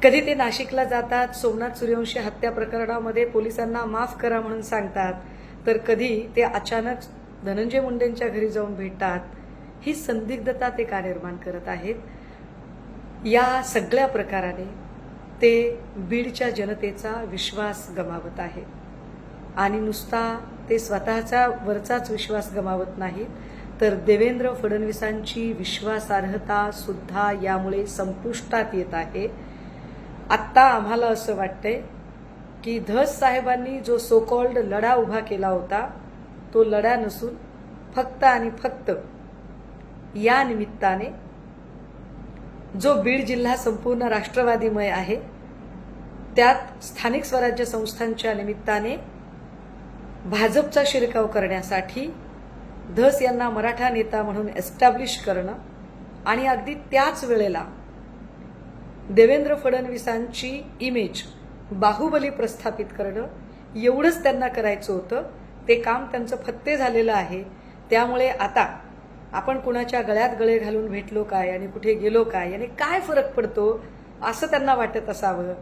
कधी ते नाशिकला जातात, सोमनाथ सूर्यवंशी हत्या प्रकरणामध्ये पोलिसांना माफ करा म्हणून सांगतात, तर कधी ते अचानक धनंजय मुंडेंच्या घरी जाऊन भेटतात. ही संदिग्धता ते का निर्माण करत आहेत? या सगळ्या प्रकाराने ते बीडच्या जनतेचा विश्वास गमावत आहेत आणि नुसता ते स्वतःचा वरचाच विश्वास गमावत नाहीत, तर देवेंद्र फडणवीसांची विश्वासार्हता सुद्धा यामुळे संपुष्टात येत आहे. आत्ता आम्हाला असं वाटतंय की धस साहेबांनी जो सो कॉल्ड लढा उभा केला होता, तो लढा नसून फक्त आणि फक्त या निमित्ताने जो बीड जिल्हा संपूर्ण राष्ट्रवादीमय आहे, त्यात स्थानिक स्वराज्य संस्थांच्या निमित्ताने भाजपचा शिरकाव करण्यासाठी धस यांना मराठा नेता म्हणून एस्टॅब्लिश करणं आणि अगदी त्याच वेळेला देवेंद्र फडणवीसांची इमेज बाहुबली प्रस्थापित करणं, एवढंच त्यांना करायचं होतं. ते काम त्यांचं फत्ते झालेलं आहे. त्यामुळे आता आपण कुणाच्या गळ्यात गळे घालून भेटलो काय आणि कुठे गेलो काय याने काय फरक पडतो असं त्यांना वाटत असावं.